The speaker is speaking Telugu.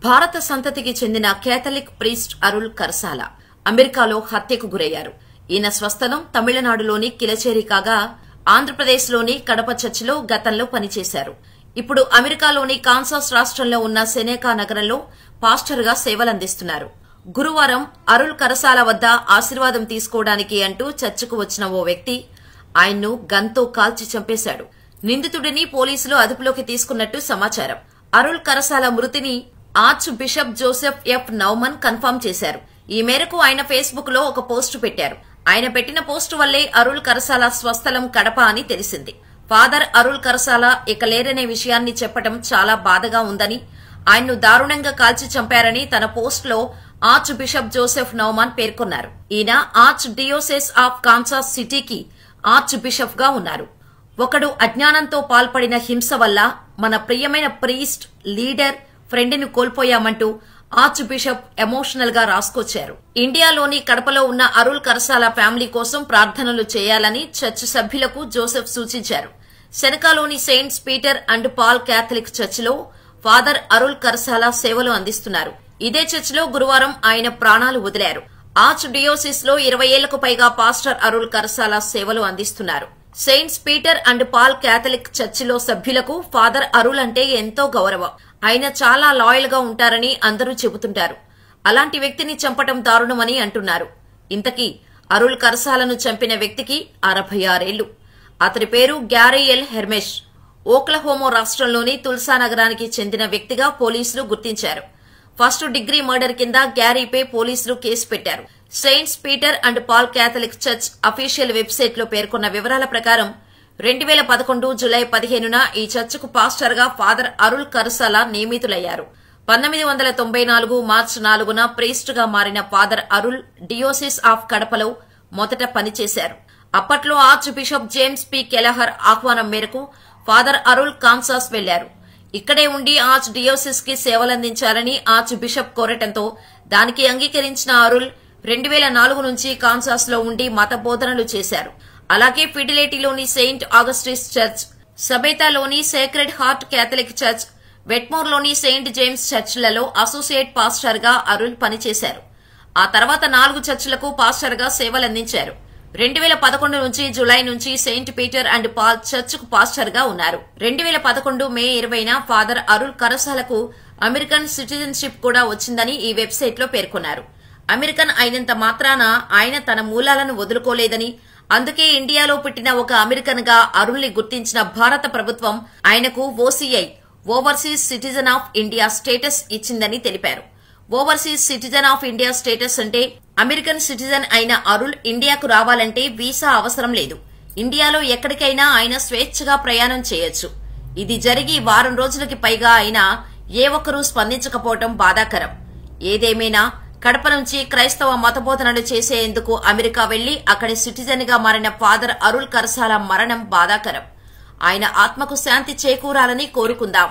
భారత సంతతికి చెందిన కేథలిక్ ప్రీస్ట్ అరుల్ కరసాల అమెరికాలో హత్యకు గురయ్యారు. ఈయన స్వస్థలం తమిళనాడులోని కిలచేరి కాగా ఆంధ్రప్రదేశ్లోని కడప చర్చిలో గతంలో పనిచేశారు. ఇప్పుడు అమెరికాలోని కాన్సాస్ రాష్ట్రంలో ఉన్న సెనేకా నగరంలో పాస్టర్గా సేవలందిస్తున్నారు. గురువారం అరుల్ కరసాల వద్ద ఆశీర్వాదం తీసుకోవడానికి అంటూ చర్చికు వచ్చిన ఓ వ్యక్తి ఆయన్ను గన్తో కాల్చి చంపేశాడు. నిందితుడిని పోలీసులు అదుపులోకి తీసుకున్నట్టు సమాచారం. అరుల్ కరసాల మృతిని archbishop Joseph F Naumann confirm చేశారు. ఈ మేరకు ఆయన ఫేస్బుక్ లో ఒక పోస్టు పెట్టారు. ఆయన పెట్టిన పోస్టు వల్లే అరుల్ కరసాల స్వస్థలం కడప అని తెలిసింది. ఫాదర్ అరుల్ కరసాల ఇక లేరనే విషయాన్ని చెప్పడం చాలా బాధగా ఉందని, ఆయన్ను దారుణంగా కాల్చి చంపారని తన పోస్టులో ఆర్చ్ బిషప్ జోసెఫ్ నౌమాన్ పేర్కొన్నారు. ఈయన ఆర్చ్ డియోసెస్ ఆఫ్ కాన్సాస్ సిటీకి ఆర్చ్ బిషప్ గా ఉన్నారు. ఒకడు అజ్ఞానంతో పాల్పడిన హింస వల్ల మన ప్రియమైన ప్రీస్ట్, లీడర్, ఫ్రెండ్ను కోల్పోయామంటూ ఆర్చ్ బిషప్ ఎమోషనల్ గా రాసుకొచ్చారు. ఇండియాలోని కడపలో ఉన్న అరుల్ కరసాల ఫ్యామిలీ కోసం ప్రార్థనలు చేయాలని చర్చ్ సభ్యులకు జోసెఫ్ సూచించారు. సెనకాలోని saints Peter and Paul Catholic చర్చిలో ఫాదర్ అరుల్ కరసాల సేవలు అందిస్తున్నారు. ఇదే చర్చిలో గురువారం ఆయన ప్రాణాలు వదిలారు. ఆర్చ్ డియోసిస్ లో 20 ఏళ్లకు పైగా పాస్టర్ అరుల్ కరసాల సేవలు అందిస్తున్నారు. Saints Peter and Paul Catholic చర్చిలో సభ్యులకు ఫాదర్ అరుల్ అంటే ఎంతో గౌరవం. ఆయన చాలా లాయల్ గా ఉంటారని అందరూ చెబుతుంటారు. అలాంటి వ్యక్తిని చంపటం దారుణమని అంటున్నారు. ఇంతకీ అరుల్ కరసాలను చంపిన వ్యక్తికి 66 ఏళ్లు. అతని పేరు గ్యారీ ఎల్ హెర్మెష్. ఓక్లహోమో రాష్ట్రంలోని తుల్సా నగరానికి చెందిన వ్యక్తిగా పోలీసులు గుర్తించారు. ఫస్ట్ డిగ్రీ మర్డర్ కింద గ్యారీపై పోలీసులు కేసు పెట్టారు. Saints Peter and Paul Catholic church official website లో పేర్కొన్న వివరాల ప్రకారం 2011 జులై 15న ఈ చర్చికు పాస్టర్ గా ఫాదర్ అరుల్ కరసాల నియమితులయ్యారు. 1994 మార్చి 4న ప్రీస్ట్ గా మారిన ఫాదర్ అరుల్ డియోసిస్ ఆఫ్ కడపలో మొదట పనిచేశారు. అప్పట్లో ఆర్చ్ బిషప్ జేమ్స్ పి కెలహర్ ఆహ్వానం మేరకు ఫాదర్ అరుల్ కాన్సాస్ వెళ్లారు. ఇక్కడే ఉండి ఆర్చ్ డియోసిస్ కి సేవలందించాలని ఆర్చ్ బిషప్ కోరటంతో దానికి అంగీకరించిన అరుల్ 2004 నుంచి కాన్సాస్ లో ఉండి మత బోధనలు చేశారు. అలాగే ఫిడిలిటీలోని సెయింట్ ఆగస్టిస్ చర్చ్, సబేతాలోని సేక్రెడ్ హార్ట్ కేథలిక్ చర్చ్, వెట్మోర్లోని సెయింట్ జేమ్స్ చర్చ్లలో అసోసియేట్ పాస్టర్ గా అరుల్ పనిచేశారు. ఆ తర్వాత 4 చర్చిలకు పాస్టర్ గా సేవలందించారు. 2011 నుంచి జులై నుంచి సెయింట్ పీటర్ అండ్ పాల్ చర్చ్కు పాస్టర్ గా ఉన్నారు. 2011 మే 20న ఫాదర్ అరుల్ కరసాలకు అమెరికన్ సిటిజన్షిప్ కూడా వచ్చిందని ఈ వెబ్సైట్ లో పేర్కొన్నారు. అమెరికన్ అయినంత మాత్రాన ఆయన తన మూలాలను వదులుకోలేదని, అందుకే ఇండియాలో పుట్టిన ఒక అమెరికన్ గా అరుల్ని గుర్తించిన భారత ప్రభుత్వం ఆయనకు OCI overseas citizen of India status ఇచ్చిందని తెలిపారు. Overseas citizen of India status అంటే అమెరికన్ సిటిజన్ అయిన అరుల్ ఇండియాకు రావాలంటే వీసా అవసరం లేదు. ఇండియాలో ఎక్కడికైనా ఆయన స్వేచ్ఛగా ప్రయాణం చేయొచ్చు. ఇది జరిగి వారం రోజులకి పైగా అయినా ఏ ఒక్కరూ స్పందించకపోవడం బాధాకరం. ఏదేమైనా కడప నుంచి క్రైస్తవ మతబోధనలు చేసేందుకు అమెరికా వెళ్లి అక్కడి సిటిజన్ గా మారిన ఫాదర్ అరుల్ కరసాల మరణం బాధాకరం. ఆయన ఆత్మకు శాంతి చేకూరాలని కోరుకుందాం.